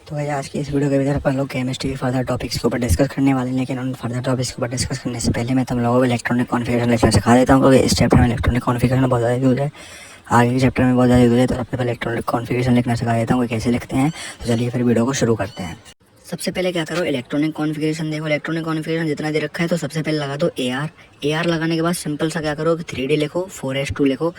तो भाई आज की इस वीडियो के भीतर अपन लोग केमिस्ट्री के फर्दर टॉपिक्स के ऊपर डिस्कस करने वाले हैं। लेकिन उन फर्दर टॉपिक्स के ऊपर डिस्कस करने से पहले मैं तुम लोगों को इलेक्ट्रॉनिक कॉन्फ़िगरेशन लिखना सिखा देता हूँ, क्योंकि इस चैप्टर में इलेक्ट्रॉनिक कॉन्फ़िगरेशन बहुत ज़्यादा यूज है। आगे के चैप्टर में बहुत ज़्यादा यूज है, तो सबसे पहले इलेक्ट्रॉनिक कॉन्फ़िगरेशन लिखना सिखा देता हूँ कि कैसे लिखते हैं। तो चलिए फिर वीडियो को शुरू करते हैं। सबसे पहले क्या करो, इलेक्ट्रॉनिक कॉन्फ़िगरेशन देखो। इलेक्ट्रॉनिक कॉन्फ़िगरेशन जितना दे रखा है तो सबसे पहले लगा दो AR लगाने के बाद सिंपल सा क्या करो कि 3D लिखो, 4s2 लिखो,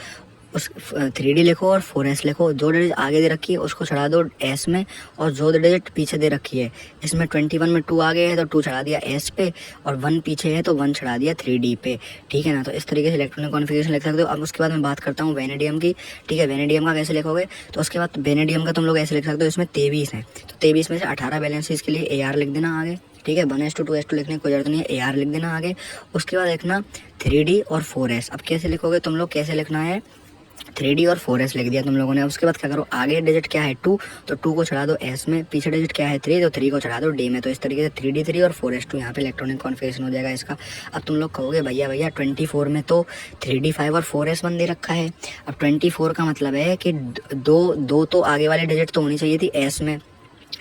उस 3D लिखो और 4s लिखो। जो डिजिट आगे दे रखी है उसको चढ़ा दो s में, और जो डिजिट पीछे दे रखी है, इसमें 21 में 2 आगे है तो 2 चढ़ा दिया s पे, और 1 पीछे है तो 1 चढ़ा दिया 3D पे। ठीक है ना। तो इस तरीके से इलेक्ट्रॉनिक कॉन्फ़िगरेशन लिख सकते हो। अब उसके बाद मैं बात करता हूँ वेनेडियम की। ठीक है, वेनेडियम का कैसे लिखोगे, तो उसके बाद वेनेडियम का तुम लोग ऐसे लिख सकते हो, इसमें 23 है तो 23 में से 18 बैलेंसेस के लिए AR लिख देना आगे। ठीक है, 1s2 2s2 लिखने की कोई जरूरत नहीं है, AR लिख देना आगे। उसके बाद लिखना 3D और 4s। अब कैसे लिखोगे तुम लोग, कैसे लिखना है, 3D और 4s लिख दिया तुम लोगों ने। उसके बाद क्या करो, आगे डिजिट क्या है 2 तो 2 को चढ़ा दो s में, पीछे डिजिट क्या है 3 तो 3 को चढ़ा दो d में। तो इस तरीके से 3D 3 और 4s2 यहाँ पे इलेक्ट्रॉनिक कॉन्फ़िगरेशन हो जाएगा इसका। अब तुम लोग कहोगे भैया 24 में तो 3D 5 और 4s1 दे रखा है। अब 24 का मतलब है कि दो तो आगे वाली डिजिट तो होनी चाहिए थी s में,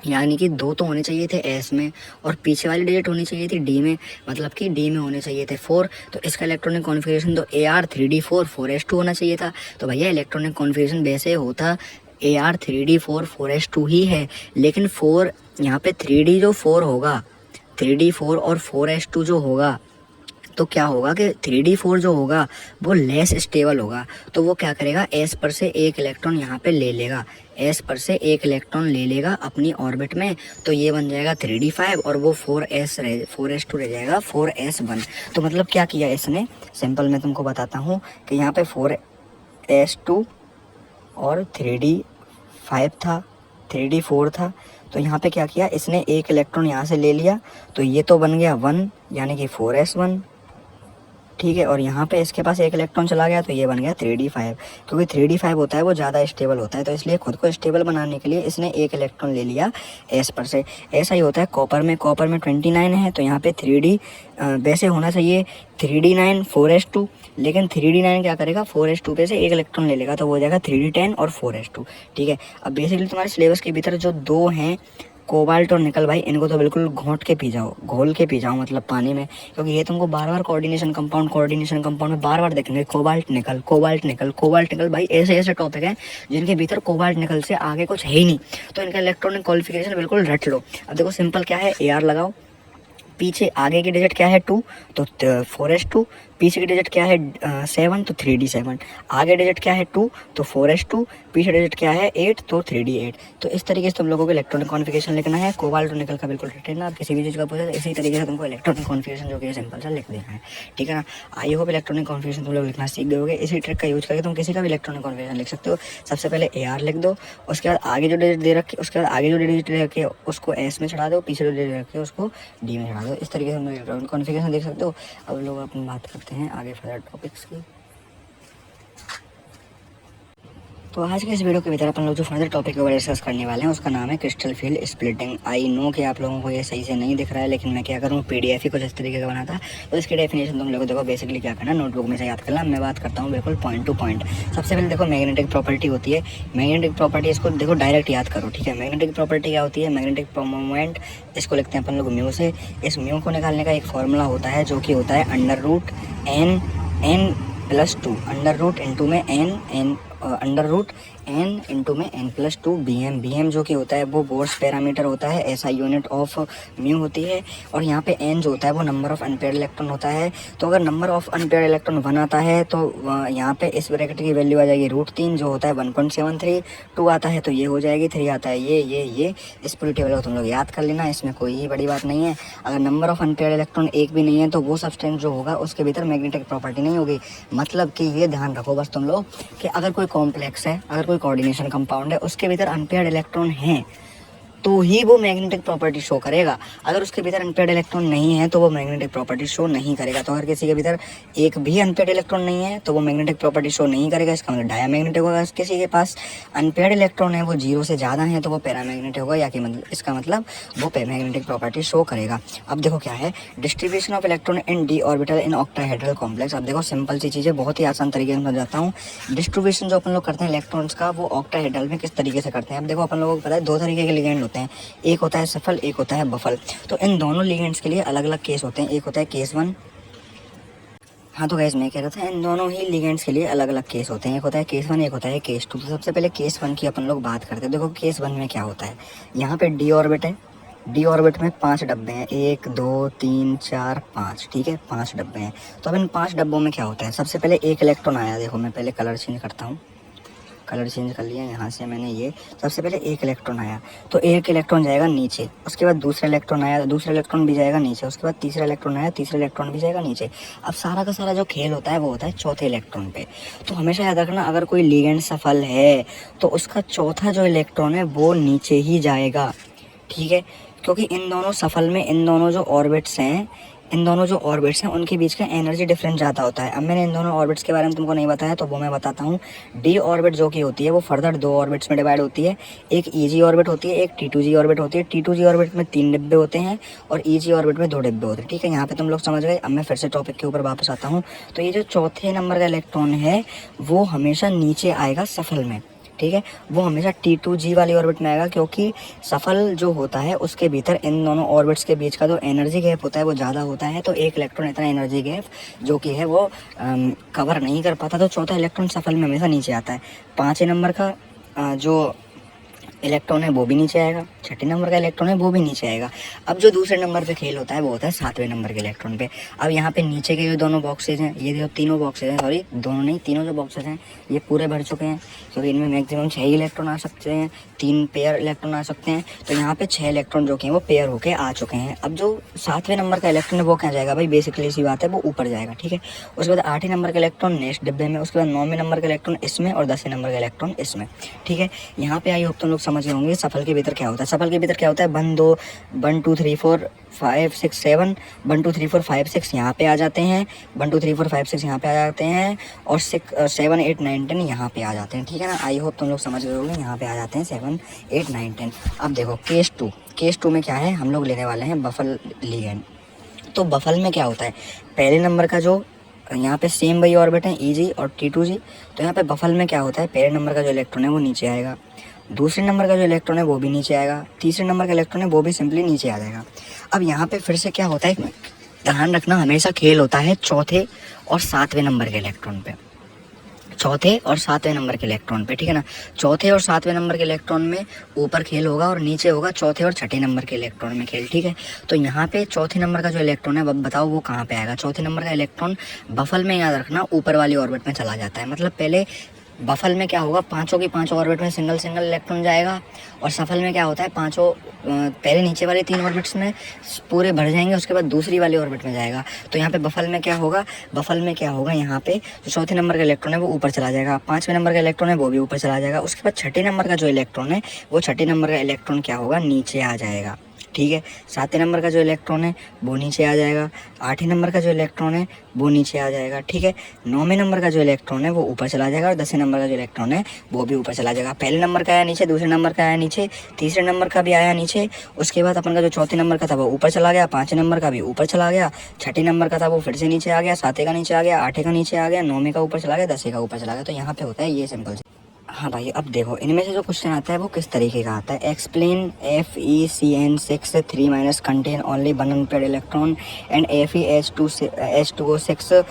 यानी कि 2 तो होने चाहिए थे s में, और पीछे वाली डिजिट होनी चाहिए थी d में, मतलब कि d में होने चाहिए थे 4। तो इसका इलेक्ट्रॉनिक कॉन्फ़िगरेशन तो AR 3D 4 4s2 होना चाहिए था। तो भैया इलेक्ट्रॉनिक कॉन्फ़िगरेशन वैसे होता AR 3D 4 4s2 ही है, लेकिन 4 यहाँ पे 3D जो 4 होगा, 3D 4 और 4s2 जो होगा, तो क्या होगा कि 3D 4 जो होगा वो लेस स्टेबल होगा। तो वो क्या करेगा, s पर से एक इलेक्ट्रॉन यहाँ पे ले लेगा, s पर से एक इलेक्ट्रॉन ले लेगा अपनी ऑर्बिट में। तो ये बन जाएगा 3D 5 और वो 4s2 रह जाएगा 4s1। तो मतलब क्या किया इसने, सिंपल मैं तुमको बताता हूँ कि यहाँ पे 4s2 और 3D 5 था, 3D 4 था। तो यहाँ पे क्या किया इसने, एक इलेक्ट्रॉन यहाँ से ले लिया, तो ये तो बन गया 1 यानी कि 4s1। ठीक है, और यहाँ पे इसके पास एक इलेक्ट्रॉन चला गया तो ये बन गया 3D 5। क्योंकि 3D 5 होता है वो ज़्यादा स्टेबल होता है, तो इसलिए खुद को स्टेबल बनाने के लिए इसने एक इलेक्ट्रॉन ले लिया s पर से। ऐसा ही होता है कॉपर में 29 है तो यहाँ पे 3D वैसे होना चाहिए 3D9 4s2, लेकिन 3D9 क्या करेगा 4s2 पे से एक इलेक्ट्रॉन ले लेगा तो वो हो जाएगा 3D10 और 4s2। ठीक है, अब बेसिकली तुम्हारे सिलेबस के भीतर जो 2 हैं कोबाल्ट और निकल, भाई इनको तो बिल्कुल घोंट के पी जाओ, घोल के पी जाओ मतलब पानी में, क्योंकि ये तुमको बार बार कोऑर्डिनेशन कंपाउंड में बार बार देखेंगे। कोबाल्ट निकल भाई ऐसे ऐसे टॉपिक हैं जिनके भीतर कोबाल्ट निकल से आगे कुछ है ही नहीं, तो इनका इलेक्ट्रॉनिक क्वालिफिकेशन बिल्कुल रट लो। अब देखो सिंपल क्या है, AR लगाओ, पीछे आगे की डिजिट क्या है 2 तो 4s2, पीछे की डिजिट क्या है 7 तो 3D 7, आगे डिजिट क्या है 2 तो 4s2, पीछे डिजिट क्या है 8 तो 3D 8। तो इस तरीके से तुम लोगों को इलेक्ट्रॉनिक कॉन्फ़िगरेशन लिखना है। कोबाल्ट और निकल का बिल्कुल रिटेन ना, किसी भी चीज़ का पूछे तो इसी तरीके से तुमको इलेक्ट्रॉनिक कॉन्फ़िगरेशन जो कि सिंपल सा लिख देना है। ठीक है ना। आई होप इलेक्ट्रॉनिक कॉन्फ़िगरेशन तुम लोग लिखना सीख गए। इसी ट्रिक का यूज करके तुम किसी का भी इलेक्ट्रॉनिक कॉन्फ़िगरेशन लिख सकते हो। सबसे पहले AR लिख दो, उसके बाद आगे जो डिजिट दे रखी, उसके बाद आगे जो डिजिट दे रखी है उसको s में चढ़ा दो, पीछे जो डिजिट रखी है उसको d में चढ़ा दो। इस तरीके से तुम इलेक्ट्रॉनिक कॉन्फ़िगरेशन देख सकते हो। अब लोग अपन बात करते हैं आगे फर्दर टॉपिक्स की। तो आज के इस वीडियो के भीतर अपन लोग जो फर्दर टॉपिक के ऊपर डिस्कस करने वाले हैं उसका नाम है crystal field splitting. I know कि आप लोगों को ये सही से नहीं दिख रहा है, लेकिन मैं क्या करूँ PDF ही कुछ इस तरीके का बना था, तो इसकी डेफिनेशन तुम लोगों को देखो बेसिकली क्या करना, नोटबुक में से याद करना। मैं बात करता हूँ बिल्कुल पॉइंट टू पॉइंट। सबसे पहले देखो मैग्नेटिक प्रॉपर्टी होती है, मैग्नेटिक प्रॉपर्टी इसको देखो डायरेक्ट याद करो। ठीक है, मैग्नेटिक प्रॉपर्टी क्या होती है, मैग्नेटिक मोमेंट, इसको लिखते हैं अपन लोग म्यू से। इस म्यू को निकालने का एक फॉर्मूला होता है जो कि होता है √n+2, अंडर रूट इंटू में n इंटू में n+2 BM जो कि होता है वो बोर्स पैरामीटर होता है, ऐसा यूनिट ऑफ म्यू होती है। और यहाँ पे n जो होता है वो नंबर ऑफ अनपेयर्ड इलेक्ट्रॉन होता है। तो अगर नंबर ऑफ अनपेयर्ड इलेक्ट्रॉन 1 आता है तो यहाँ पे इस ब्रैकेट की वैल्यू आ जाएगी √3 जो होता है 1.73, 2 आता है तो ये हो जाएगी, 3 आता है ये। इस पूरी टेबल को तुम लोग याद कर लेना, इसमें कोई बड़ी बात नहीं है। अगर नंबर ऑफ अनपेयर्ड इलेक्ट्रॉन एक भी नहीं है तो वो सब्सटेंस जो होगा उसके भीतर मैग्नेटिक प्रॉपर्टी नहीं होगी। मतलब कि ये ध्यान रखो बस तुम लोग कि अगर कोई कॉम्प्लेक्स है, अगर कोई कोऑर्डिनेशन कंपाउंड है, उसके भीतर अनपेयर्ड इलेक्ट्रॉन हैं तो ही वो मैग्नेटिक प्रॉपर्टी शो करेगा। अगर उसके भीतर अनपेयर्ड इलेक्ट्रॉन नहीं है तो वो मैग्नेटिक प्रॉपर्टी शो नहीं करेगा। तो अगर किसी के भीतर एक भी अनपेयर्ड इलेक्ट्रॉन नहीं है तो वो मैग्नेटिक प्रॉपर्टी शो नहीं करेगा, इसका मतलब डायमैग्नेटिक होगा। किसी के पास अनपेयर्ड इलेक्ट्रॉन है वो 0 से ज़्यादा है तो वो पैरामैग्नेटिक होगा, या कि मतलब इसका मतलब वो मैग्नेटिक प्रॉपर्टी शो करेगा। अब देखो क्या है distribution of electron in d orbital in octahedral complex. अब देखो सिंपल सी चीज़ें बहुत ही आसान तरीके से समझाता हूँ। डिस्ट्रीब्यूशन जो अपन लोग करते हैं इलेक्ट्रॉन्स का वो ऑक्टाहेड्रल में किस तरीके से करते हैं। अब देखो अपन लोगों को पता है 2 तरीके के लिगेंड होते हैं, एक होता है सफल, एक होता है बफल। तो इन दोनों लिगेंड्स के लिए अलग अलग केस होते हैं, एक होता है केस 1। हाँ तो गैस मैं कह रहा था इन दोनों ही लिगेंड्स के लिए अलग अलग केस होते हैं, एक होता है केस 1, एक होता है केस 2। तो सबसे पहले केस 1 की अपन लोग बात करते हैं। देखो केस 1 में क्या होता है, यहाँ पे डी ऑर्बिट है, डी ऑर्बिट में 5 डब्बे हैं, 1 2 3 4 5, ठीक है 5 डब्बे हैं। तो अब इन 5 डब्बों में क्या होता है, सबसे पहले एक इलेक्ट्रॉन आया। देखो मैं पहले कलर चेंज करता हूँ, कलर चेंज कर लिया यहाँ से मैंने, ये सबसे पहले एक इलेक्ट्रॉन आया, तो एक इलेक्ट्रॉन जाएगा नीचे, उसके बाद दूसरा इलेक्ट्रॉन आया, दूसरा इलेक्ट्रॉन भी जाएगा नीचे, उसके बाद तीसरा इलेक्ट्रॉन आया, तीसरा इलेक्ट्रॉन भी जाएगा नीचे। अब सारा का सारा जो खेल होता है वो होता है चौथे इलेक्ट्रॉन पे। तो हमेशा याद रखना, अगर कोई लिगेंड सफल है तो उसका चौथा जो इलेक्ट्रॉन है वो नीचे ही जाएगा, ठीक है, क्योंकि इन दोनों सफल में इन दोनों जो ऑर्बिट्स हैं, इन दोनों जो ऑर्बिट्स हैं उनके बीच का एनर्जी डिफरेंस ज़्यादा होता है। अब मैंने इन दोनों ऑर्बिट्स के बारे में तुमको नहीं बताया तो वो मैं बताता हूँ। डी ऑर्बिट जो कि होती है वो फर्दर 2 ऑर्बिट्स में डिवाइड होती है, एक ईजी ऑर्बिट होती है, एक T2G ऑर्बिट होती है। T2G ऑर्बिट में 3 डिब्बे होते हैं और ईजी ऑर्बिट में 2 डिब्बे होते हैं, ठीक है, यहाँ पे तुम लोग समझ गए। अब मैं फिर से टॉपिक के ऊपर वापस आता हूँ। तो ये जो चौथे नंबर का इलेक्ट्रॉन है वो हमेशा नीचे आएगा सफल में, ठीक है, वो हमेशा T2G वाली ऑर्बिट में आएगा, क्योंकि सफल जो होता है उसके भीतर इन दोनों ऑर्बिट्स के बीच का जो एनर्जी गैप होता है वो ज़्यादा होता है। तो एक इलेक्ट्रॉन इतना एनर्जी गैप जो कि है वो कवर नहीं कर पाता, तो चौथा इलेक्ट्रॉन सफल में हमेशा नीचे आता है। 5वें नंबर का जो इलेक्ट्रॉन है वो भी नीचे आएगा, 6ठे नंबर का इलेक्ट्रॉन है वो भी नीचे आएगा। अब जो दूसरे नंबर पे खेल होता है वो होता है 7वें नंबर के इलेक्ट्रॉन पे। अब यहाँ पे नीचे के जो दोनों बॉक्सेज हैं, ये जो तीनों बॉक्सेज हैं, सॉरी दोनों नहीं, तीनों जो बॉक्सेज हैं ये पूरे भर चुके हैं, क्योंकि इनमें मैक्सिमम 6 इलेक्ट्रॉन आ सकते हैं, 3 पेयर इलेक्ट्रॉन आ सकते हैं। तो यहाँ पे 6 इलेक्ट्रॉन जो कि वो पेयर होके आ चुके हैं। अब जो 7वें नंबर का इलेक्ट्रॉन है वो क्या जाएगा भाई, बेसिकली सी बात है, वो ऊपर जाएगा, ठीक है। उसके बाद 8वें नंबर का इलेक्ट्रॉन नेक्स्ट डिब्बे में, उसके बाद 9वें नंबर का इलेक्ट्रॉन इसमें और 10वें नंबर का इलेक्ट्रॉन इसमें, ठीक है। यहाँ पे आई होप तुम लोग समझ गए होंगे सफल के भीतर क्या होता है। सफल के भीतर क्या होता है, 1 2 3 4 5 6 7, 1 2 3 4 5 6 यहाँ पे आ जाते हैं, 1 2 3 4 5 6 यहाँ पे आ जाते हैं, और 6 7 8 9 10 यहाँ पे आ जाते हैं, ठीक है ना। आई होप तुम लोग समझ गए होंगे, यहाँ पे आ जाते हैं 7 8 9 10। अब देखो केस 2 में क्या है, हम लोग लेने वाले हैं बफल लिगेंड। तो बफल में क्या होता है, पहले नंबर का जो यहाँ पे सेम वही ऑर्बिट है EG और T2G। तो यहाँ पे बफल में क्या होता है, पहले नंबर का जो इलेक्ट्रॉन है वो नीचे आएगा, दूसरे नंबर का जो इलेक्ट्रॉन है वो भी नीचे आएगा, तीसरे नंबर का इलेक्ट्रॉन है वो भी सिंपली नीचे आ जाएगा। अब यहाँ पे फिर से क्या होता है, ध्यान रखना, हमेशा खेल होता है चौथे और 7वें नंबर के इलेक्ट्रॉन पे, चौथे और 7वें नंबर के इलेक्ट्रॉन पे, ठीक है ना। चौथे और 7वें नंबर के इलेक्ट्रॉन में ऊपर खेल होगा और नीचे होगा चौथे और 6ठे नंबर के इलेक्ट्रॉन में खेल, ठीक है। तो यहाँ पे चौथे नंबर का जो इलेक्ट्रॉन है अब बताओ वो कहाँ पे आएगा। चौथे नंबर का इलेक्ट्रॉन बफल में, याद रखना, ऊपर वाली ऑर्बिट में चला जाता है। मतलब पहले बफल में क्या होगा, पांचों की पांचों ऑर्बिट में सिंगल सिंगल इलेक्ट्रॉन जाएगा, और सफल में क्या होता है, पांचों पहले नीचे वाले 3 ऑर्बिट्स में पूरे भर जाएंगे, उसके बाद दूसरी वाली ऑर्बिट में जाएगा। तो यहाँ पे बफल में क्या होगा, यहाँ पे जो चौथे नंबर का इलेक्ट्रॉन है वो ऊपर चला जाएगा, 5वें नंबर का इलेक्ट्रॉन है वो भी ऊपर चला जाएगा। उसके बाद 6ठे नंबर का जो इलेक्ट्रॉन है वो 6ठे नंबर का इलेक्ट्रॉन क्या होगा, नीचे आ जाएगा, ठीक है। 7वें नंबर का जो इलेक्ट्रॉन है वो नीचे आ जाएगा, 8वें नंबर का जो इलेक्ट्रॉन है वो नीचे आ जाएगा, ठीक है। 9वें नंबर का जो इलेक्ट्रॉन है वो ऊपर चला जाएगा, और 10वें नंबर का जो इलेक्ट्रॉन है वो भी ऊपर चला जाएगा। पहले नंबर का आया नीचे, दूसरे नंबर का आया नीचे, तीसरे नंबर का भी आया नीचे, उसके बाद अपन का जो चौथे नंबर का था वो ऊपर चला गया, 5वें नंबर का भी ऊपर चला गया, 6ठे नंबर का था वो फिर से नीचे आ गया, 7वें का नीचे आ गया, 8वें का नीचे आ गया, 9वें का ऊपर चला गया, 10वें का ऊपर चला गया। तो यहाँ पे होता है ये सिंपल। हाँ भाई, अब देखो इनमें से जो क्वेश्चन आता है वो किस तरीके का आता है। Explain FeCN6 3- contain only 1 unpaired electron and FeH2O6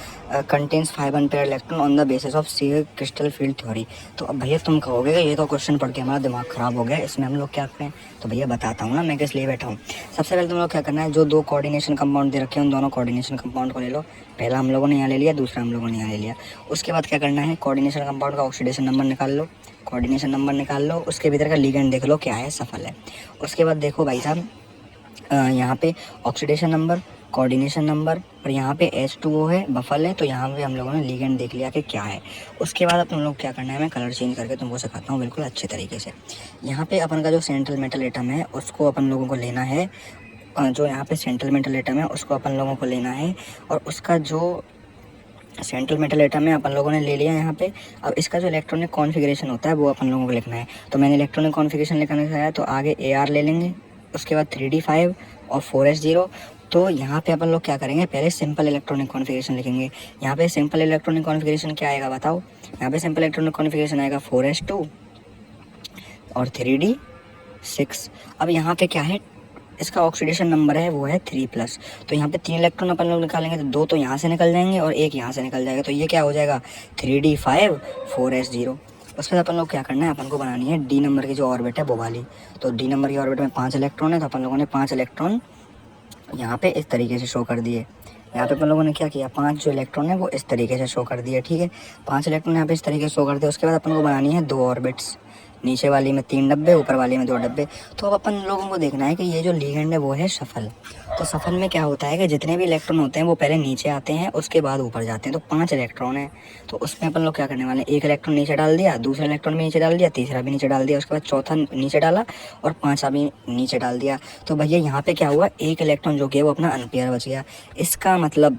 contains 5 unpaired electron on the basis of C crystal field theory. तो अब भैया तुम कहोगे ये तो क्वेश्चन पढ़ के हमारा दिमाग खराब हो गया, इसमें हम लोग क्या करें। तो भैया बताता हूँ ना मैं किस लिए बैठा हूँ। सबसे पहले तुम लोग क्या करना है, जो 2 कोऑर्डिनेशन कंपाउंड दे रखे हैं उन दोनों कोऑर्डिनेशन कंपाउंड को ले लो। पहला हम लोगों ने यहाँ ले लिया, दूसरा हम लोगों ने यहाँ ले लिया। उसके बाद क्या करना है, कोऑर्डिनेशन कंपाउंड का ऑक्सीडेशन नंबर निकाल लो, कोऑर्डिनेशन नंबर निकाल लो, उसके भीतर का लिगेंड देख लो क्या है, सफल है। उसके बाद देखो भाई साहब, यहाँ पे ऑक्सीडेशन नंबर, कोऑर्डिनेशन नंबर, और यहाँ पे H2O है, बफल है, तो यहाँ पे हम लोगों ने लिगेंड देख लिया कि क्या है। उसके बाद अपन लोग क्या करना है, मैं कलर चेंज करके तुमको सिखाता हूँ बिल्कुल अच्छे तरीके से। यहाँ पे अपन का जो सेंट्रल मेटल एटम है उसको अपन लोगों को लेना है, जो यहाँ पे सेंट्रल मेटल एटम है उसको अपन लोगों को लेना है, और उसका जो सेंट्रल मेटल एटम है अपन लोगों ने ले लिया यहाँ पे। अब इसका जो इलेक्ट्रॉनिक कॉन्फ़िगरेशन होता है वो अपन लोगों को लिखना है। तो मैंने इलेक्ट्रॉनिक कॉन्फ़िगरेशन लिखना है, तो आगे AR ले लेंगे, उसके बाद 3D5 और 4S0। तो यहाँ पे अपन लोग क्या करेंगे, पहले सिंपल इलेक्ट्रॉनिक कॉन्फ़िगरेशन लिखेंगे। यहाँ पे सिंपल इलेक्ट्रॉनिक कॉन्फ़िगरेशन क्या आएगा बताओ, यहाँ पे सिंपल इलेक्ट्रॉनिक कॉन्फ़िगरेशन आएगा 4S2 और 3D 6। अब यहाँ पे क्या है, इसका ऑक्सीडेशन नंबर है वो है 3+। तो यहाँ पे 3 इलेक्ट्रॉन अपन लोग निकालेंगे तो 2 तो यहाँ से निकल जाएंगे और 1 यहाँ से निकल जाएगा। तो ये क्या हो जाएगा 3d5 4s0। उसके बाद अपन लोग क्या करना है, अपन को बनानी है डी नंबर की जो ऑर्बिट है वो वाली। तो डी नंबर की ऑर्बिट में 5 इलेक्ट्रॉन है, तो अपन लोगों ने 5 इलेक्ट्रॉन यहाँ पे इस तरीके से शो कर दिए। यहाँ पे अपन लोगों ने क्या किया, 5 जो इलेक्ट्रॉन है वो इस तरीके से शो कर दिए। ठीक है, 5 इलेक्ट्रॉन यहाँ पे इस तरीके से शो कर दिए। उसके बाद अपन को बनानी है 2 ऑर्बिट्स, नीचे वाली में 3 डब्बे, ऊपर वाली में 2 डब्बे। तो अब अपन लोगों को देखना है कि ये जो लिगेंड है वो है सफल। तो सफल में क्या होता है कि जितने भी इलेक्ट्रॉन होते हैं वो पहले नीचे आते हैं, उसके बाद ऊपर जाते हैं। तो 5 इलेक्ट्रॉन है, तो उसमें अपन लोग क्या करने वाले हैं, 1 इलेक्ट्रॉन नीचे डाल दिया, दूसरा इलेक्ट्रॉन भी नीचे डाल दिया, तीसरा भी नीचे डाल दिया, उसके बाद चौथा नीचे डाला और 5वां भी नीचे डाल दिया। तो भैया यहाँ पे क्या हुआ, 1 इलेक्ट्रॉन जो कि वो अपना अनपेयर बच गया। इसका मतलब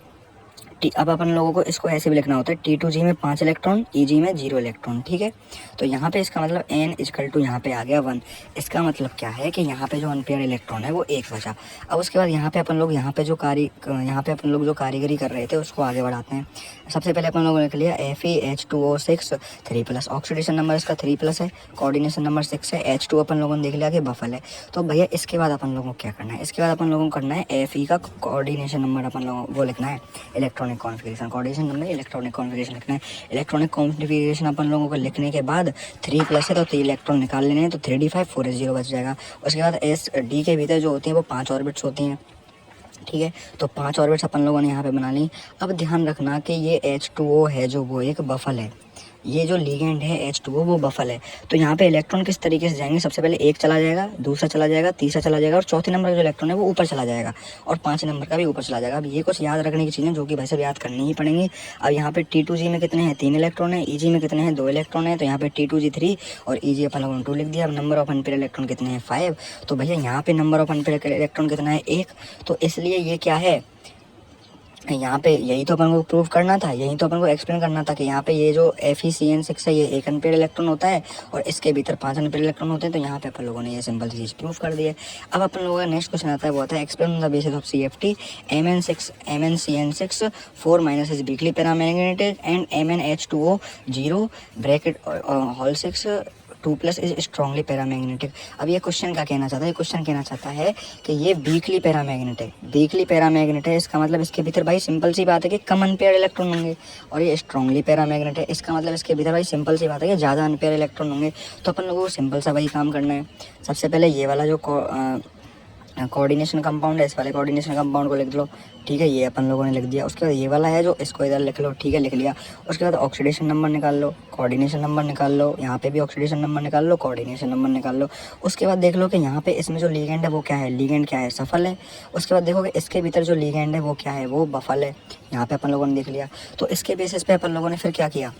अब अपन लोगों को इसको ऐसे भी लिखना होता है, T2G में 5 इलेक्ट्रॉन, EG में 0 इलेक्ट्रॉन। ठीक है, तो यहाँ पे इसका मतलब N इक्वल टू यहाँ पे आ गया 1। इसका मतलब क्या है कि यहाँ पे जो अनपेयर इलेक्ट्रॉन है वो 1 बचा। अब उसके बाद यहाँ पे अपन लोग जो कारीगरी कर रहे थे उसको आगे बढ़ाते हैं। सबसे पहले अपन लोगों ने लिख लिया FeH2O6 3+। ऑक्सीडेशन नंबर इसका 3+ है, कोऑर्डिनेशन नंबर 6 है, H2 अपन लोगों ने देख लिया कि बफल है। तो भैया इसके बाद अपन लोगों को क्या करना है, इसके बाद अपन लोगों को करना है Fe का कोऑर्डिनेशन नंबर अपन लोगों वो लिखना है, electronic configuration. Coordination number electronic configuration लिखना है। इलेक्ट्रॉनिक कॉन्फ़िगरेशन अपन लोगों को लिखने के बाद 3+ है तो 3 इलेक्ट्रॉन निकाल लेने हैं, तो 3d5 4s0 बच जाएगा। उसके बाद एस डी के भीतर जो होती हैं वो 5 ऑर्बिट्स होती हैं। ठीक है, तो 5 ऑर्बिट्स अपन लोगों ने यहाँ पे बना ली। अब ध्यान रखना कि ये H2O है जो वो एक बफल है, ये जो लिगेंड है H2O वो बफल है। तो यहाँ पे इलेक्ट्रॉन किस तरीके से जाएंगे, सबसे पहले 1 चला जाएगा, दूसरा चला जाएगा, तीसरा चला जाएगा और चौथे नंबर का जो इलेक्ट्रॉन है वो ऊपर चला जाएगा और 5 नंबर का भी ऊपर चला जाएगा। अब ये कुछ याद रखने की चीज़ें जो कि भाई साहब याद करनी ही पड़ेंगी। अब यहाँ पे T2G में कितने हैं, 3 इलेक्ट्रॉन है, EG में कितने हैं, 2 इलेक्ट्रॉन है। तो यहाँ पे T2G 3 और EG अपन लोगों ने 2 लिख दिया। अब नंबर ऑफ अनपेयर इलेक्ट्रॉन कितने हैं 5। तो भैया यहाँ पे नंबर ऑफ अनपेयर इलेक्ट्रॉन कितना है 1। तो इसलिए ये क्या है, यहाँ पे यही तो अपन को प्रूव करना था, यही तो अपन को एक्सप्लेन करना था कि यहाँ पे ये जो FeCN6 है ये 1 अनपेयर इलेक्ट्रॉन होता है और इसके भीतर 5 अनपेयर इलेक्ट्रॉन होते हैं। तो यहाँ पे अपन लोगों ने ये सिंपल चीज़ प्रूव कर दी है। अब अपन लोगों का नेक्स्ट क्वेश्चन आता है, वो आता है explain the basis of CFT MnCN6 4- is weakly paramagnetic and MnH2O 0 bracket whole 6 2+ is strongly paramagnetic. अब ये क्वेश्चन क्या कहना चाहता है, ये क्वेश्चन कहना चाहता है कि ये वीकली पैरामैग्नेट है। इसका मतलब इसके भीतर भाई सिंपल सी बात है कि कम अनपेयर इलेक्ट्रॉन होंगे, और ये स्ट्रॉन्गली पैरामैग्नेट है, इसका मतलब इसके भीतर भाई सिंपल सी बात है कि ज़्यादा अनपेयर इलेक्ट्रॉन होंगे। तो अपन लोगों को सिंपल सा वही काम करना है। सबसे पहले ये वाला जो कोऑर्डिनेशन कंपाउंड है, इस वाले कोऑर्डिनेशन कंपाउंड को लिख लो। ठीक है, ये अपन लोगों ने लिख दिया। उसके बाद ये वाला है जो, इसको इधर लिख लो। ठीक है, लिख लिया। उसके बाद ऑक्सीडेशन नंबर निकाल लो, कोऑर्डिनेशन नंबर निकाल लो, यहाँ पे भी ऑक्सीडेशन नंबर निकाल लो, कोऑर्डिनेशन नंबर निकाल लो। उसके बाद देख लो कि यहाँ पे इसमें जो लिगेंड है वो क्या है, लिगेंड क्या है, सफल है। उसके बाद देखो कि इसके भीतर जो लिगेंड है वो क्या है, वो बफल है। यहाँ पे अपन लोगों ने देख लिया। तो इसके बेसिस पे अपन लोगों ने फिर क्या किया,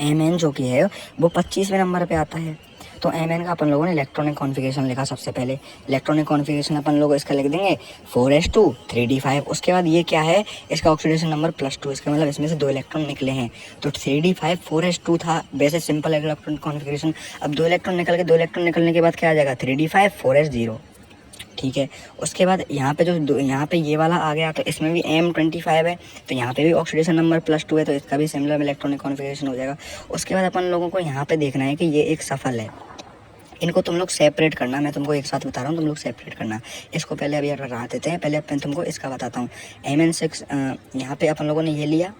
Mn जो कि है वो 25वें नंबर पे आता है। तो Mn का अपन लोगों ने इलेक्ट्रॉनिक कॉन्फ़िगरेशन लिखा। सबसे पहले इलेक्ट्रॉनिक कॉन्फ़िगरेशन अपन लोग इसका लिख देंगे 4s2 3d5। उसके बाद ये क्या है, इसका ऑक्सीडेशन नंबर +2, इसका मतलब इसमें से 2 इलेक्ट्रॉन निकले हैं। तो 3d5 4s2 था, वैसे सिंपल इलेक्ट्रॉनिक कॉन्फ़िगरेशन। अब 2 इलेक्ट्रॉन निकलने के बाद क्या आ जाएगा 3d5 4s0। ठीक है, उसके बाद यहाँ पे ये वाला आ गया, तो इसमें भी M25 है, तो यहाँ पे भी ऑक्सीडेशन नंबर +2 है, तो इसका भी सिमिलर इलेक्ट्रॉनिक कॉन्फ़िगरेशन हो जाएगा। उसके बाद अपन लोगों को यहाँ पे देखना है कि ये एक सफल है। इनको तुम लोग सेपरेट करना, मैं तुमको एक साथ बता रहा हूँ, तुम लोग सेपरेट करना। इसको पहले अभी हटा देते हैं, पहले अपन तुमको इसका बताता हूँ। Mn6 यहाँ पे अपन लोगों ने ये लिया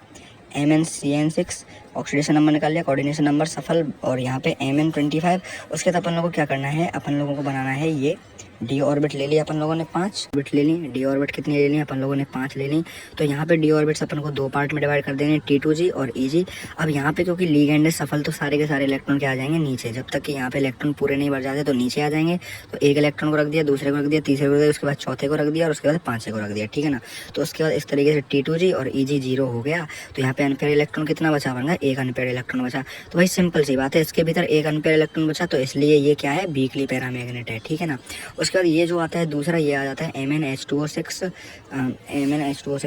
MnCN6, ऑक्सीडेशन नंबर निकाल लिया, कोऑर्डिनेशन नंबर सफल, और यहाँ पे Mn25। उसके बाद अपन लोगों को क्या करना है, अपन लोगों को बनाना है ये डी ऑर्बिट ले लिया अपन लोगों ने 5 ऑर्बिट ले ली। डी ऑर्बिट कितनी ले ली अपन लोगों ने 5 ले ली। तो यहाँ पे डी ऑर्बिट्स अपन को 2 पार्ट में डिवाइड कर देंगे, T2G और EG। अब यहाँ पे क्योंकि लिगेंड है सफल, तो सारे के सारे इलेक्ट्रॉन क्या आ जाएंगे नीचे, जब तक कि यहाँ पे इलेक्ट्रॉन पूरे नहीं बढ़ जाते तो नीचे आ जाएंगे। तो 1 इलेक्ट्रॉन को रख दिया, दूसरे को रख दिया, तीसरे को रख दिया, उसके बाद चौथे को रख दिया और उसके बाद 5वें को रख दिया। ठीक है ना, तो उसके बाद इस तरीके से T2G और EG 0 हो गया। तो यहाँ पे अनपेयर इलेक्ट्रॉन कितना बचा बन गया, 1 अनपेयर इलेक्ट्रॉन बचा। तो भाई सिंपल सी बात है, इसके भीतर 1 अनपेयर इलेक्ट्रॉन बचा, तो इसलिए ये क्या है, वीकली पैरामैग्नेट है। ठीक है ना, उसके बाद ये जो आता है दूसरा, ये आ जाता है MnH2O6।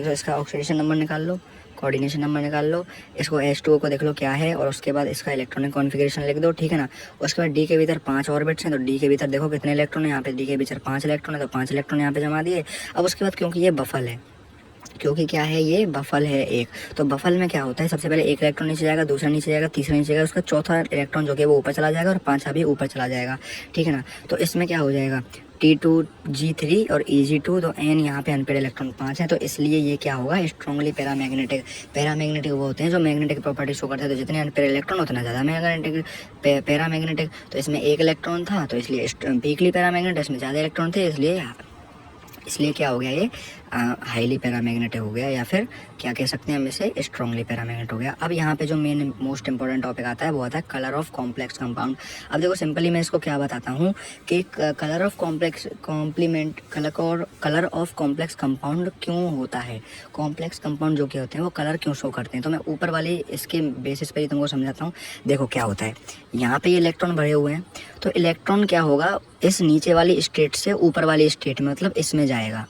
इसका ऑक्सीडेशन नंबर निकाल लो, कोऑर्डिनेशन नंबर निकाल लो, इसको H2O को देख लो क्या है, और उसके बाद इसका इलेक्ट्रॉनिक कॉन्फ़िगरेशन लिख दो। ठीक है ना, उसके बाद डी के भीतर 5 ऑर्बिट्स हैं, तो डी के भीतर देखो कितने इलेक्ट्रॉन है, यहाँ पे डी के भीतर 5 इलेक्ट्रॉन है, तो 5 इलेक्ट्रॉन यहाँ पे जमा दिए। अब उसके बाद क्योंकि ये बफल है, क्योंकि क्या है, ये बफल है एक। तो बफल में क्या होता है, सबसे पहले एक इलेक्ट्रॉन नीचे जाएगा, दूसरा नीचे जाएगा, तीसरा नीचे जाएगा, उसका चौथा इलेक्ट्रॉन जो कि वो ऊपर चला जाएगा और पांचवा भी ऊपर चला जाएगा, ठीक है ना। तो इसमें क्या हो जाएगा, T2 G3 और Eg2, तो N यहाँ पे अनपेड इलेक्ट्रॉन 5 है, तो इसलिए ये क्या होगा, स्ट्रांगली पैरामैग्नेटिक। पैरामैग्नेटिक वो होते हैं जो मैग्नेटिक प्रॉपर्टी शो करते हैं, तो जितने अनपेड इलेक्ट्रॉन उतना ज़्यादा मैग्नेटिक पैरामैग्नेटिक। तो इसमें एक इलेक्ट्रॉन था तो इसलिए वीकली पैरामैग्नेटिक, इसमें ज़्यादा इलेक्ट्रॉन थे इसलिए क्या हो गया, ये हाईली पैरामैग्नेटिक हो गया, या फिर क्या कह सकते हैं हम इसे, स्ट्रांगली पैरामैग्नेटिक हो गया। अब यहाँ पे जो मेन मोस्ट इंपॉर्टेंट टॉपिक आता है वो आता है कलर ऑफ कॉम्प्लेक्स कंपाउंड। अब देखो सिंपली मैं इसको क्या बताता हूँ कि कलर ऑफ कॉम्प्लेक्स कंपाउंड क्यों होता है, कॉम्प्लेक्स कंपाउंड जो क्या होते हैं वो कलर क्यों शो करते हैं। तो मैं ऊपर वाली इसके बेसिस पर ही तुमको समझाता हूँ। देखो क्या होता है, यहाँ पे ये इलेक्ट्रॉन भरे हुए हैं, तो इलेक्ट्रॉन क्या होगा, इस नीचे वाली स्टेट से ऊपर वाली स्टेट में, मतलब इसमें जाएगा।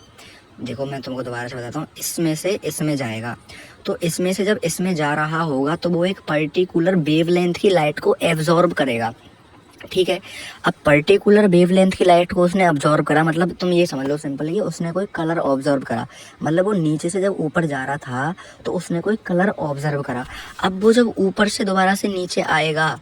देखो मैं तुमको दोबारा से बताता हूँ, इसमें से इसमें जाएगा, तो इसमें से जब इसमें जा रहा होगा तो वो एक पर्टिकुलर वेवलेंथ की लाइट को एब्जॉर्ब करेगा, ठीक है। अब पर्टिकुलर वेवलेंथ की लाइट को उसने ऑब्जॉर्व करा, मतलब तुम ये समझ लो सिंपल कि उसने कोई कलर ऑब्जर्व करा, मतलब वो नीचे से जब ऊपर जा रहा था तो उसने कोई कलर ऑब्जर्व करा। अब वो जब ऊपर से दोबारा से नीचे आएगा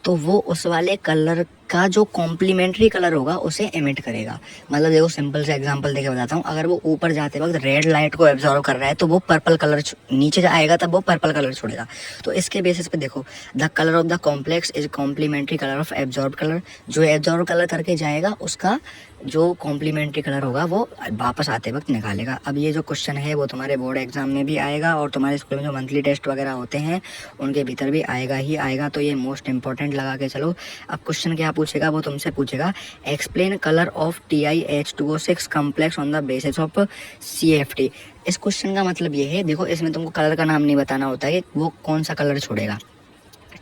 तो वो उस वाले कलर का जो कॉम्प्लीमेंट्री कलर होगा उसे एमिट करेगा। मतलब देखो सिंपल से एग्जांपल देके बताता हूँ, अगर वो ऊपर जाते वक्त रेड लाइट को एब्जॉर्व कर रहा है तो वो पर्पल कलर नीचे आएगा तब वो पर्पल कलर छोड़ेगा। तो इसके बेसिस पे देखो, the colour of the complex is complementary colour of absorb colour. जो एब्जॉर्ब कलर करके जाएगा उसका जो कॉम्प्लीमेंट्री कलर होगा वो वापस आते वक्त निकालेगा। अब ये जो क्वेश्चन है वो तुम्हारे बोर्ड एग्जाम में भी आएगा और तुम्हारे स्कूल में जो मंथली टेस्ट वगैरह होते हैं उनके भीतर भी आएगा ही आएगा, तो ये मोस्ट इंपॉर्टेंट लगा के चलो। अब क्वेश्चन क्या पूछेगा, वो तुमसे पूछेगा explain colour of TiH2O6 complex on the basis of CFT। इस क्वेश्चन का मतलब ये है, देखो इसमें तुमको कलर का नाम नहीं बताना होता है कि वो कौन सा कलर छोड़ेगा,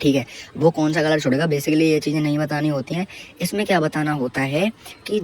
ठीक है, वो कौन सा कलर छोड़ेगा, बेसिकली ये चीज़ें नहीं बतानी होती हैं। इसमें क्या बताना होता है कि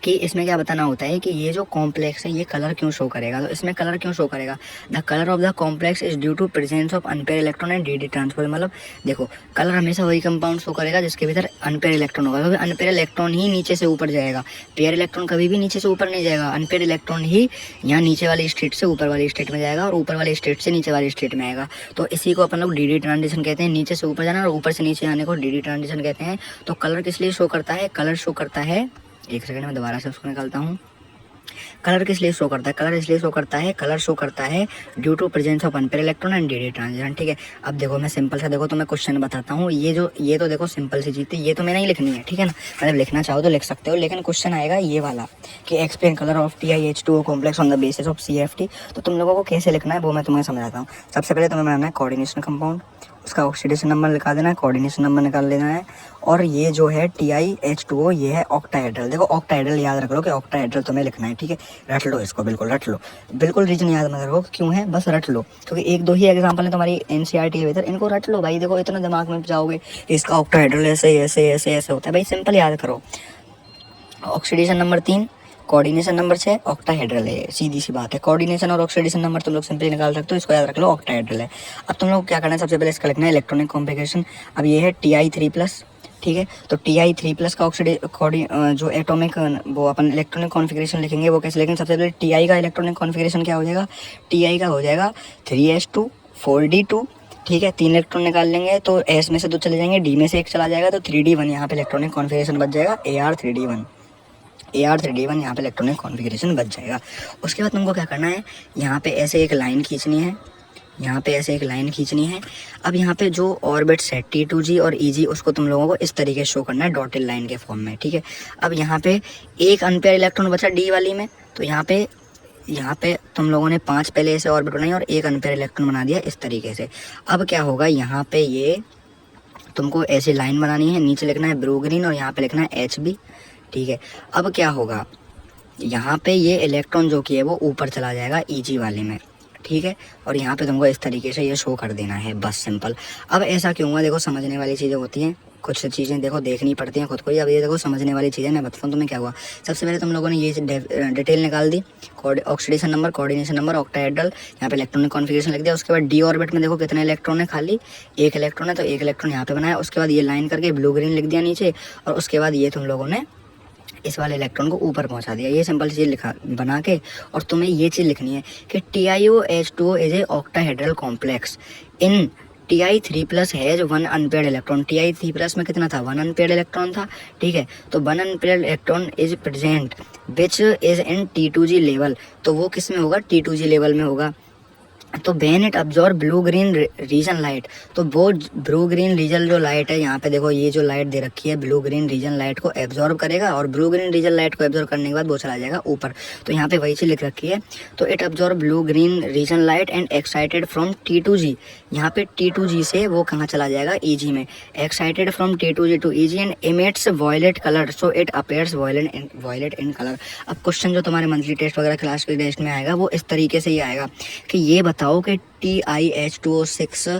इसमें क्या बताना होता है कि ये जो कॉम्प्लेक्स है ये कलर क्यों शो करेगा। तो इसमें कलर क्यों शो करेगा, the colour of the complex is due to presence of unpair electron and D transfer. मतलब देखो कलर हमेशा वही कंपाउंड शो करेगा जिसके भीतर अनपेयर इलेक्ट्रॉन होगा, क्योंकि अनपेयर इलेक्ट्रॉन ही नीचे से ऊपर जाएगा, पेयर इलेक्ट्रॉन कभी भी नीचे से ऊपर नहीं जाएगा। अनपेयर इलेक्ट्रॉन ही यहाँ नीचे वाली स्टेट से ऊपर वाली स्टेट में जाएगा और ऊपर वाली स्टेट से नीचे वाली स्टेट में आएगा। तो इसी को अपन लोग डी ट्रांजिशन कहते हैं, नीचे से ऊपर जाना और ऊपर से नीचे आने को डी ट्रांजिशन कहते हैं। तो कलर किस लिए शो करता है, कलर शो करता है, एक सेकंड में दोबारा से उसको निकालता हूँ। कलर किस लिए शो करता है, कलर इसलिए शो करता है, कलर शो करता है due to presence of unpair electron and D transition, ठीक है। अब देखो मैं सिंपल सा, देखो तो मैं क्वेश्चन बताता हूँ, ये तो देखो सिंपल सी चीज़ थी, ये तो मैं नहीं लिखनी है, ठीक है ना, मतलब लिखना चाहो तो लिख सकते हो, लेकिन क्वेश्चन आएगा ये वाला कि explain colour of TiH2O complex on the basis of CFT। तो तुम लोगों को कैसे लिखना है वो मैं तुम्हें समझाता हूँ। सबसे पहले तुम्हें बनाना है कोऑर्डिनेशन कंपाउंड, उसका ऑक्सीडेशन नंबर निकाल देना है, कोऑर्डिनेशन नंबर निकाल लेना है, और ये जो है TiH2O ये है ऑक्टाहेड्रल। देखो ऑक्टाहेड्रल याद रख लो कि ऑक्टाहेड्रल तुम्हें लिखना है, ठीक है, रट लो इसको, बिल्कुल रट लो, बिल्कुल रीजन याद मत रखो क्यों है, बस रट लो, क्योंकि एक दो ही एग्जांपल है तुम्हारी NCERT के भीतर, इनको रट लो भाई। देखो इतना दिमाग में जाओगे इसका ऑक्टाहेड्रल ऐसे ऐसे ऐसे ऐसे होता है, भाई सिंपल याद करो। Oxidation number 3, coordination number 6, octahedral है, सीधी सी बात है। कोऑर्डिनेशन और ऑक्सीडेशन नंबर तुम लोग सिंपली निकाल सकते हो, इसको याद रख लो, ऑक्टाहेड्रल है। अब तुम लोग क्या करना है, सबसे पहले इसका लिखना है इलेक्ट्रॉनिक कॉन्फ़िगरेशन। अब ये है Ti3+, ठीक है, तो Ti3+ का जो एटॉमिक वो अपन इलेक्ट्रॉनिक कॉन्फ़िगरेशन लिखेंगे वो कैसे लिखेंगे, सबसे पहले Ti का इलेक्ट्रॉनिक कॉन्फ़िगरेशन क्या हो जाएगा, Ti का हो जाएगा 3s2 4d2, ठीक है, 3 इलेक्ट्रॉन निकाल लेंगे तो S में से 2 चले जाएंगे, D में से 1 चला जाएगा, तो 3d1 यहाँ पे इलेक्ट्रॉनिक कॉन्फ़िगरेशन बच जाएगा, AR3d1 यहाँ पे इलेक्ट्रॉनिक कॉन्फ़िगरेशन बच जाएगा। उसके बाद तुमको क्या करना है, यहाँ पे ऐसे एक लाइन खींचनी है, यहाँ पे ऐसे एक लाइन खींचनी है। अब यहाँ पे जो ऑर्बिट्स है T2G और EG उसको तुम लोगों को इस तरीके से शो करना है डॉटेड लाइन के फॉर्म में, ठीक है। अब यहाँ पे एक अनपेयर इलेक्ट्रॉन बचा D वाली में, तो यहाँ पे तुम लोगों ने 5 पहले ऐसे ऑर्बिट बनाई और एक अनपेयर इलेक्ट्रॉन बना दिया इस तरीके से। अब क्या होगा, यहाँ पे ये तुमको ऐसी लाइन बनानी है, नीचे लिखना है ब्लू ग्रीन और यहाँ पे लिखना है HB, ठीक है। अब क्या होगा, यहाँ पे ये इलेक्ट्रॉन जो कि है वो ऊपर चला जाएगा EG वाले में, ठीक है, और यहाँ पे तुमको इस तरीके से ये शो कर देना है, बस सिंपल। अब ऐसा क्यों हुआ, देखो समझने वाली चीज़ें होती हैं, कुछ चीज़ें देखो देखनी पड़ती हैं खुद को ही। अब ये देखो समझने वाली चीज़ें, मैं बताता हूँ तुम्हें क्या हुआ। सबसे पहले तुम लोगों ने ये डिटेल निकाल दी, oxidation number, coordination number, octahedral, यहाँ पे इलेक्ट्रॉनिक कॉन्फ़िगरेशन लिख दिया। उसके बाद D ऑर्बिट में देखो कितने इलेक्ट्रॉन है, खाली एक इलेक्ट्रॉन है, तो एक इलेक्ट्रॉन यहाँ पे बनाया। उसके बाद ये लाइन करके ब्लू ग्रीन लिख दिया नीचे, और उसके बाद ये तुम लोगों ने इस वाले इलेक्ट्रॉन को ऊपर पहुंचा दिया। ये सिंपल चीज़ लिखा बना के, और तुम्हें ये चीज़ लिखनी है कि TiOH2 is a octahedral complex in Ti3+ has 1 unpaired electron. Ti3+ में कितना था? 1 अनपेयर्ड इलेक्ट्रॉन था, ठीक है। तो 1 unpaired electron is present which is in T2G level. तो वो किस में होगा? T2G लेवल में होगा। तो when it absorb blue green region light, तो वो ब्लू ग्रीन रीजन जो लाइट है, यहाँ पे देखो ये जो लाइट दे रखी है, ब्लू ग्रीन रीजन लाइट को एब्जॉर्ब करेगा, और ब्लू ग्रीन रीजन लाइट को एब्जॉर्ब करने के बाद वो चला जाएगा ऊपर। तो यहाँ पे वही चीज़ लिख रखी है। तो it absorb blue green region light and excited from T2G। यहाँ पे T2G से वो कहाँ चला जाएगा? EG में। Excited from T2G to EG and emits violet colour, so it appears violet in colour. अब क्वेश्चन जो तुम्हारे मंथली टेस्ट वगैरह क्लास के टेस्ट में आएगा वो इस तरीके से ही आएगा कि ये बताओ कि TiH2O6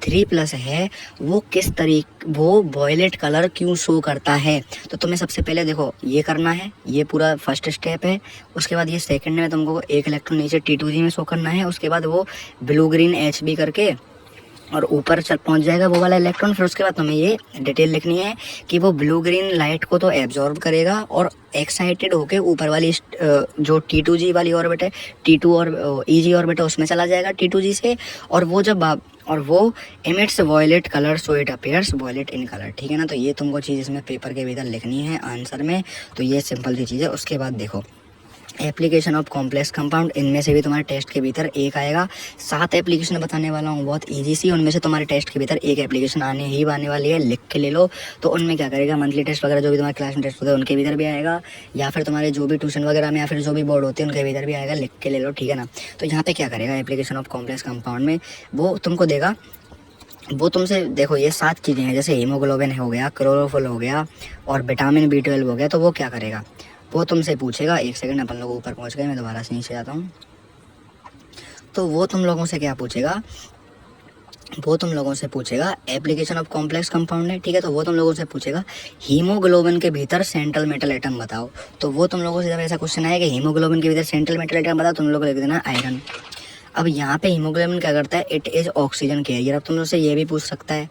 3+ है, वो किस तरीके, वो वॉयलेट कलर क्यों शो करता है। तो तुम्हें सबसे पहले देखो ये करना है, ये पूरा फर्स्ट स्टेप है। उसके बाद ये सेकंड में तुमको एक इलेक्ट्रॉन नीचे T2G में शो करना है। उसके बाद वो ब्लू ग्रीन HB करके और ऊपर चल पहुंच जाएगा वो वाला इलेक्ट्रॉन। फिर उसके बाद तुम्हें ये डिटेल लिखनी है कि वो ब्लू ग्रीन लाइट को तो एब्जॉर्ब करेगा और एक्साइटेड होके ऊपर वाली जो T2G वाली ऑर्बिट है, T2 और EG ऑर्बिट है, उसमें चला जाएगा T2G से। और वो जब और वो emits violet colour, so it appears violet in colour, ठीक है ना। तो ये तुमको चीज़ इसमें पेपर के भीतर लिखनी है आंसर में। तो ये सिंपल सी चीज़ है। उसके बाद देखो एप्लीकेशन ऑफ कॉम्प्लेक्स कंपाउंड, इनमें से भी तुम्हारे टेस्ट के भीतर एक आएगा। 7 एप्लीकेशन बताने वाला हूँ, बहुत इजी सी। उनमें से तुम्हारे टेस्ट के भीतर एक एप्लीकेशन आने वाली है, लिख के ले लो। तो उनमें क्या करेगा, मंथली टेस्ट वगैरह जो भी तुम्हारे क्लास में टेस्ट होते हैं उनके भीतर भी आएगा, या फिर तुम्हारे जो भी ट्यूशन वगैरह में या फिर जो भी बोर्ड होते हैं उनके भीतर भी आएगा, लिख के ले लो, ठीक है ना। तो यहाँ पे क्या करेगा, एप्लीकेशन ऑफ कॉम्प्लेक्स कंपाउंड में वो तुमको देगा, वो तुमसे देखो ये 7 चीज़ें हैं, जैसे हीमोग्लोबिन हो गया, क्लोरोफिल हो गया और विटामिन B12 हो गया। तो वो क्या करेगा, वो तुमसे पूछेगा, एक सेकंड, अपन लोग ऊपर पहुंच गए, मैं दोबारा से नीचे जाता हूँ। तो वो तुम लोगों से क्या पूछेगा, वो तुम लोगों से पूछेगा एप्लीकेशन ऑफ कॉम्प्लेक्स कंपाउंड है, ठीक है। तो वो तुम लोगों से पूछेगा हीमोग्लोबिन के भीतर सेंट्रल मेटल एटम बताओ। तो वो तुम लोगों से जब ऐसा क्वेश्चन आया कि हीमोग्लोबिन के भीतर सेंट्रल मेटल एटम बताओ, तुम लोग लिख देना आयरन। अब यहाँ पे हीमोग्लोबिन क्या करता है, इट इज ऑक्सीजन कैरियर। अब तुम लोग से ये भी पूछ सकता है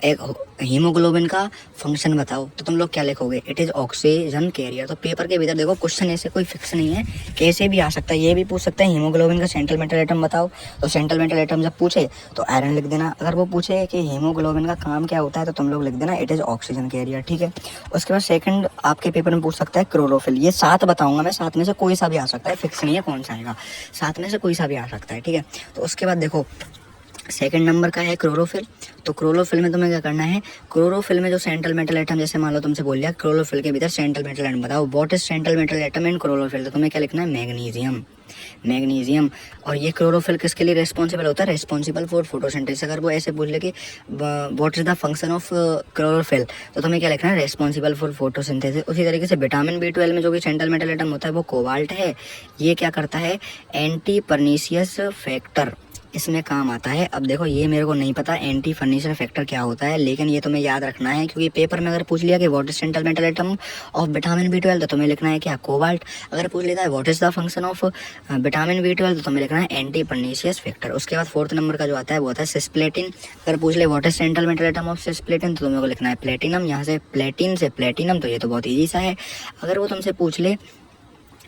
एक हीमोग्लोबिन का फंक्शन बताओ, तो तुम लोग क्या लिखोगे, इट इज ऑक्सीजन कैरियर। तो पेपर के भीतर देखो क्वेश्चन ऐसे कोई फिक्स नहीं है, कैसे भी आ सकता है। ये भी पूछ सकता है हीमोग्लोबिन का सेंट्रल मेटल एटम बताओ, तो सेंट्रल मेटल एटम जब पूछे तो आयरन लिख देना। अगर वो पूछे कि हीमोग्लोबिन का काम क्या होता है, तो तुम लोग लिख देना इट इज ऑक्सीजन कैरियर, ठीक है। उसके बाद सेकंड आपके पेपर में पूछ सकता है क्लोरोफिल। ये 7 बताऊंगा मैं, 7 में से कोई सा भी आ सकता है, फिक्स नहीं है कौन सा आएगा, 7 में से कोई सा भी आ सकता है, ठीक है। तो उसके बाद देखो सेकंड नंबर का है क्लोरोफिल। तो क्लोरोफिल में तुम्हें क्या करना है, क्लोरोफिल में जो सेंट्रल मेटल एटम, जैसे मान लो तुमसे बोल दिया क्लोरोफिल के भीतर सेंट्रल मेटल एटम बताओ, what is central metal atom in chlorophyll. तो तुम्हें क्या लिखना है, मैग्नीशियम। और ये क्लोरोफिल किसके लिए रेस्पॉन्सिबल होता है, रेस्पॉन्सिबल फॉर फोटोसिंथेसिस। अगर वो ऐसे पूछ ले कि what is the function of chlorophyll, तो तुम्हें क्या लिखना है, रेस्पॉन्सिबल फॉर फोटोसिंथेसिस। उसी तरीके से विटामिन B12 में जो कि सेंट्रल मेटल एटम होता है वो कोबाल्ट है। ये क्या करता है, एंटी परनीशियस फैक्टर इसमें काम आता है। अब देखो ये मेरे को नहीं पता एंटी फर्नीचर फैक्टर क्या होता है, लेकिन ये तुम्हें याद रखना है, क्योंकि पेपर में अगर पूछ लिया कि what is central metal atom of vitamin B12, तो तुम्हें लिखना है क्या, कोबाल्ट। अगर पूछ लेता है what is the function of vitamin B12, तो तुम्हें लिखना है एंटी फर्नीशियस फैक्टर। उसके बाद 4th नंबर का जो आता है वो आता है सिस्प्लेटिन। अगर पूछ ले what is central metal atom of cisplatin, तो तुम्हें को लिखना है प्लेटिनम। यहाँ से प्लेटिन से प्लेटिनम, तो ये तो बहुत ईजी सा है। अगर वो तुमसे पूछ ले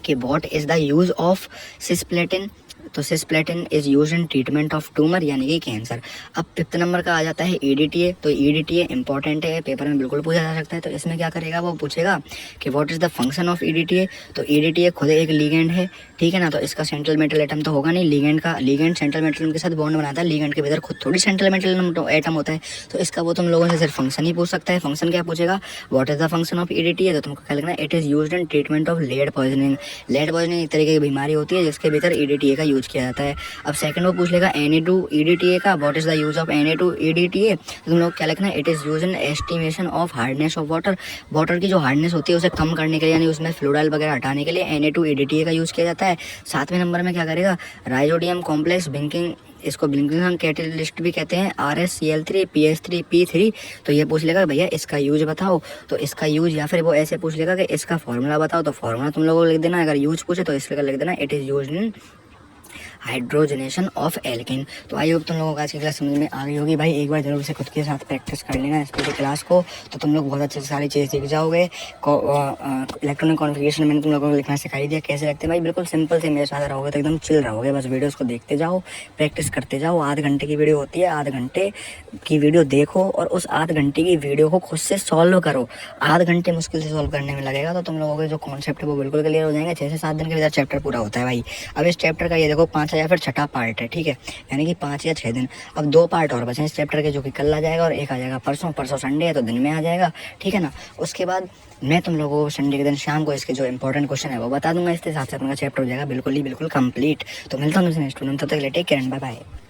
कि what is the use of cisplatin, तो cisplatin is use in treatment of tumour यानी कि कैंसर। अब 5th नंबर का आ जाता है EDTA। तो EDTA इंपॉर्टेंट है, पेपर में बिल्कुल पूछा जा सकता है। तो इसमें क्या करेगा, वो पूछेगा कि what is the function of EDTA। तो EDTA खुद एक लिगेंड है, ठीक है ना। तो इसका सेंट्रल मेटल एटम तो होगा नहीं, लिगेंड सेंट्रल मेटल के साथ बॉन्ड बनाता है, लिगेंड के भीतर खुद थोड़ी सेंट्रल मेटल एटम होता है। तो इसका वो तुम लोगों से सिर्फ फंक्शन ही पूछ सकता है। फंक्शन क्या पूछेगा, what is the function of EDTA। तो तुमको क्या लिखना है, it is used in treatment of lead poisoning. Lead poisoning एक तरीके की बीमारी होती है जिसके भीतर EDTA का यूज किया जाता है। अब सेकंड वो पूछ लेगा Na2EDTA का, what is the use of Na2EDTA। तो तुम लोग क्या लिखना है, it is use in estimation of hardness of water. Water की जो हार्डनेस होती है उसे कम करने के लिए, यानी उसमें फ्लोराइड वगैरह हटाने के लिए Na2EDTA का यूज किया जाता है। 7वें नंबर में क्या करेगा, राइजोडियम कॉम्प्लेक्स ब्लिंकिंग, इसको ब्लिंकिंग कैटेलिस्ट भी कहते हैं, RsCl3 PH3P3। तो ये पूछ लेगा भैया इसका यूज बताओ। तो इसका यूज, या फिर वो ऐसे पूछ लेगा कि इसका फॉर्मूला बताओ। तो फॉर्मूला तुम लोगों को लिख देना। अगर यूज पूछे तो इसका लिख देना it is use in hydrogenation of alkene. तो आई होप तुम लोगों को आज की क्लास समझ में आ गई होगी भाई। एक बार जरूर से खुद के साथ प्रैक्टिस कर लेना इस पूरी क्लास को, तो तुम लोग बहुत अच्छे से सारी चीज़ सीख जाओगे। इलेक्ट्रॉनिक कॉन्फ़िगरेशन मैंने तुम लोगों को लिखना सिखाई दिया कैसे लगते हैं भाई, बिल्कुल सिंपल से मेरे साथ रहोगे तो एकदम चिल रहोगे। बस वीडियोस को देखते जाओ, प्रैक्टिस करते जाओ। आध घंटे की वीडियो होती है, आध घंटे की वीडियो देखो और उस आध घंटे की वीडियो को खुद से सॉल्व करो। आध घंटे मुश्किल से सॉल्व करने में लगेगा तो तुम लोगों के जो कॉन्सेप्ट है वो बिल्कुल क्लियर हो जाएंगे। 6 से 7 दिन के भीतर चैप्टर पूरा होता है भाई। अब इस चैप्टर का ये देखो 5 या फिर छठा पार्ट है, ठीक है, यानी कि 5 या 6 दिन। अब 2 पार्ट और बचे इस चैप्टर के, जो कि कल आ जाएगा और एक आ जाएगा परसों। परसों संडे है तो दिन में आ जाएगा, ठीक है ना। उसके बाद मैं तुम लोगों को संडे के दिन शाम को इसके जो इंपॉर्टेंट क्वेश्चन है वो बता दूंगा। इसके हिसाब से अपना चैप्टर हो जाएगा बिल्कुल ही बिल्कुल कंप्लीट। तो मिलता हूँ नेक्स्ट वीडियो में, तब तक के लिए take care and bye bye.